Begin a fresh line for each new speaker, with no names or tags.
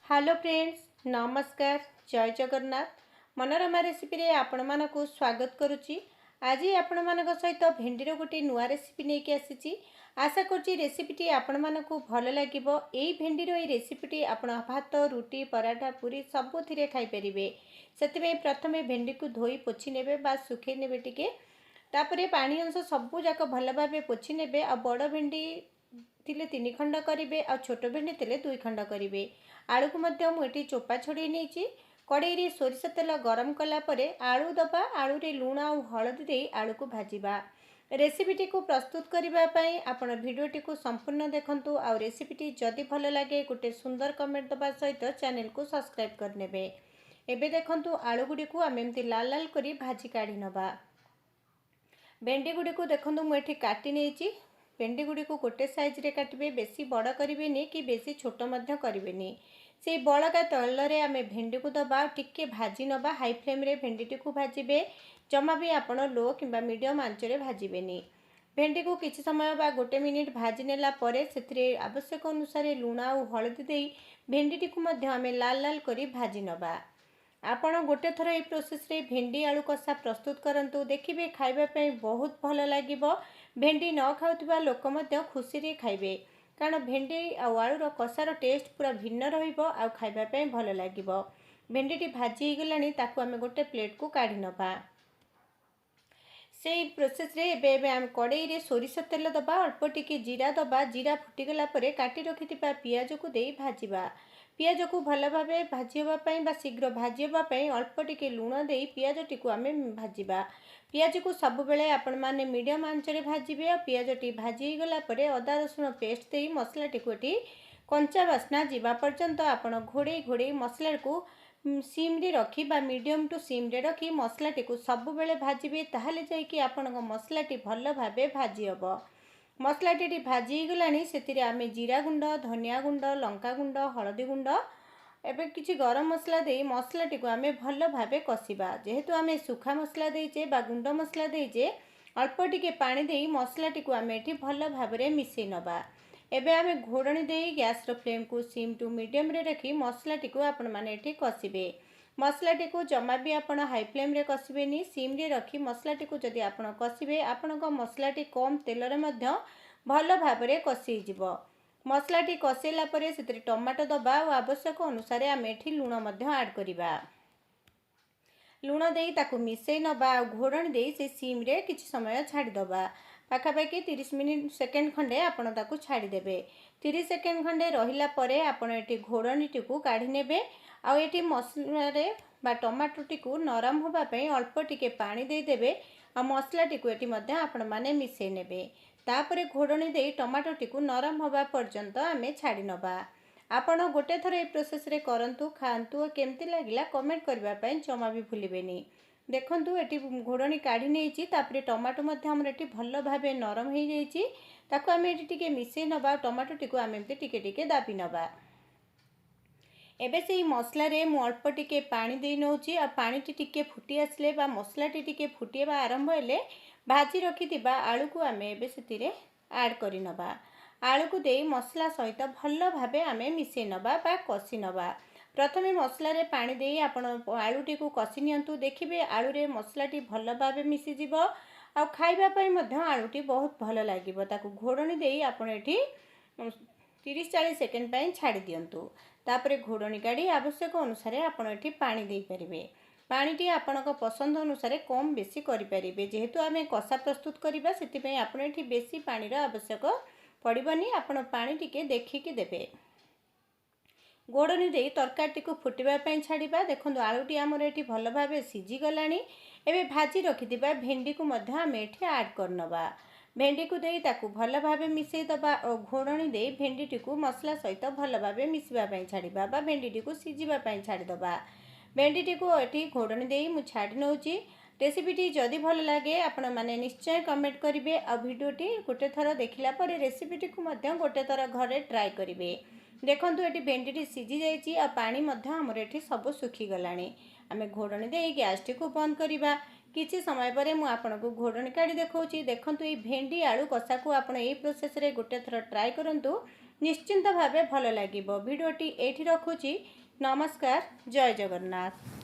Hello friends, नमस्कार। जय Jagannath. Manorama recipe रे आपण मानकु स्वागत करुच्ची। आज आपण मानक सहित भेंडीर गोटे नुआ रेसिपी नहीं आसी। आशा करुच्ची रेसिपीटी आपण मानकु भल लागिबो। एई भेंडीर एई रेसिपीटी आपण भात, रुटी, पराठा, पूरी सबुथिरे खाई परिबे। सेतिबे प्रथमे भेंडी को धोई पोछि नेबे बा सुखै नेबे टिके। तापरे पानी अंश सबु जाक भल भाबे पोछि नेबे। आ बड़ भेंडी थिले 3 खंड करिवे आ छोट भेंडी थिले 2 खंड करिवे। आलू को मध्य मुझे चोपा छड़ी नहीं। कड़े रे सोरिष तेल गरम कला परे आलू दबा। आलू रे लुण और हलदी दे आलू को भाजिबा। रेसिपीटी को प्रस्तुत करने आपण भिडियोटी को संपूर्ण देखंतु। आ रेसिपीटी जदि भल लगे गोटे सुंदर कमेंट दबा सहित चैनल को सब्सक्राइब करनेबे। एबे देखंतु आलू गुडी को आम एमती लाल लाल करी भाजी काढ़ी नबा। भेंडी गुडी को देखंतु मुझे काटी नहीं। भेंडी गुडी को गोटे साइज रे काटिबे, बेसी बड़ करिवेनी कि बेसी छोट मध्य करिवेनी। से बड़का तेल रे आमे भेंडी को दबा टिके भाजी नबा। हाई फ्लेम रे भेंडी को भाजिबे। जमा भी आपण लो किंबा मीडियम आंच रे भाजिबेनी। भेंडी को किछि समय बा गोटे मिनिट भाजी नेला परे सेथिरे आवश्यक अनुसार लुण और हलदी देई भेंडी को मध्य आमे लाल लाल करी भाजी नबा। आपण गोटे थर ये प्रोसेस रे भेंडी आलू कषा प्रस्तुत करंतु। देखिबे खाइबा पई बहुत भल लागिबो। भेंडी न खाउथिबा लोक मध्य खुशी रे खाइबे, कारण भेंडी आ आलूर कषार टेस्ट पूरा भिन्न रहिबो आ खाइबा पई भल लागिबो। भेंडीटी भाजी गलानी ताकू आमे गोटे प्लेट को काढी नबा। से प्रोसेस रे एबे आम कड़ाई रे सोरिष तेल दबा, अल्प टिके जीरा दबा। जीरा फुटीगला परे काटी रखिथिबा पियाज को देई भाजिबा। पियाज को भल भाबे भाजी होबापई बा शीघ्र भाजी होबापई अल्प टिके लुण देई पियाजटी को आमे भाजिबा। पियाज को सब बेले आपण माने मीडियम आंच रे भाजिबे। पियाजटी भाजी गला परे अदा रसुण पेस्ट देई मसलाटी को कंचा बास्ना जीवा पर्यंत आपण घोड़े घोड़े मसला को सिम रे रखी बा मीडियम टू सिम रे रखी मसलाटी को सब बेले भाजिबे। ताहाले जाय कि आपण मसलाटी भल भाबे भाजी हबो। मसलाटी भाजी गलानी सेतिरे आमे जीरा गुंड, धनिया गुंड, लंका गुंड, हलदी गुंड एबे किछि गरम मसला दे मसलाटी को आमे भल भाबे कसिबा। जेहेतु आमे सुखा मसला देइचे बा गुंड मसला देइचे अल्प टिके पानी देई मसलाटी को आमे एठी भल भाबरे मिसै नबा। एबे आमे घोड़णी देई गैस रो फ्लेम को सिम टू मीडियम रे रखी मसलाटी को आपण माने एठी कसिबे। मसलाटी को जमा भी आपण हाई फ्लेम रे कसिबेनी, सिम रे रखी मसलाटी को जदि आपण कसिबे आपण को मसलाटी कम तेल रे मध्य भल भाबरे कसी जिवो। मसलाटी कसेला परे सेतरे टमाटो दबा और आवश्यक अनुसार आमे एठी लुण मध्य ऐड करिबा। लुण देई ताकू मिसै नबा। घोड़णी देई से सिम रे किछि समय छाड़ी दबा। पाखापाखि 30 मिनिट सेकेंड खंडे आपण ताकू छाड़ी देबे। 30 सेकेंड खंडे रहिला परे आपण एठी घोड़णीटी को काढी नेबे। आ एठी मसला रे बा टमाटोटी को नरम होबा पई अल्प टिके पानी देई देबे। आ मसलाटी को एठी मध्य आपण माने मिसै नेबे। तापरे घोड़णी देई टमाटोटी को नरम होबा पर्यंत आमे छाड़ी नबा। आपण गोटे थर ए प्रोसेस रे करंतु, खांतु और केमती लागिला कमेंट करबा पई जमा भी भूलिबेनी। देखंतु एटी घोड़णी काढी नेइची। तापरे टमाटो मध्य हमर एटी भल भाबे नरम हेइ जाइची। ताकू आमे एटी टिके मिसै नबा। टमाटोटी को आमे एमती टिके टिके दाबी नबा। एबे से मसला रे मु अल्प टिके पानी दे नौची। आ पानी टिके फुटी आसले बा मसला टिके फुटीबा आरंभ हेले भाजी रखिथिबा आलू को आमे एबे सेतिरे ऐड करि नबा। आलू को देई मसला सहित भल भाबे आमे मिसै नबा बा कसी नबा। प्रथमे मसला रे पानी देई आपण आलूटी को कसी नियंतु। देखिबे आलू रे मसलाटी भल भाबे मिसि जिवो। आ खाइबा पई मध्य आलूटी बहुत भल लागिवो। ताकू घोड़णी देई आपण एठी 30-40 सेकेंड पई छाड़ी दियंतु। तापरे घोड़णी काढ़ी आवश्यक अनुसार आपण एठी पानी देई परिबे। पानीटी आपणक पसंद अनुसार कम बेसी करि परिबे। जेहेतु आमे कषा प्रस्तुत करिबा सेति पई आपण एठी बेसी पानीर आवश्यक पड़िबनी। आपण पानी टिके देखिकी देबे। घोड़णी देई तरकारीटी को फुटिबा पई छाड़िबा। देखंतु आलूटी हमर एठी भल भाबे सिझी गलानी। एबे भाजी रखिथिबा भेंडी को मध्य आमे एठी ऐड करनबा। भेंडी को देई ताकू भल भाबे मिसै दबा और घोड़णी देई भेंडीटी को मसला सहित भल भाबे मिसबा पई छाड़िबा बा भेंडीटी को सिझिबा पई छाड़ी दबा। भेंडीटी को एठी घोड़णी देई मु छाड़ी नौची। रेसिपीटी जदि भल लगे आपण माने निश्चय कमेंट करिवे। आ वीडियोटी गोटे थर देखिला परे रेसिपीटी को मध्य गोटे थर घरे ट्राई करिवे। देखंतु एठी भेंडीटी सिझी जाइची। आ पानी मध्य हमर एठी सब सुखी गलानी। आमे घोड़णी देई गैसटी को बंद करिबा। किछि समय परे मु आपनको घोड़णी काढी देखौची। देखंतु ए भेंडी आलू कषा को आपण ए प्रोसेस रे गोटे थर ट्राई करंतु। ନିଶ୍ଚିନ୍ତ ଭାବେ ଭଲ ଲାଗିବ। ଭିଡ଼ିଓଟି ଏଇଠି ରଖୁଛି। ନମସ୍କାର, ଜୟ ଜଗନ୍ନାଥ।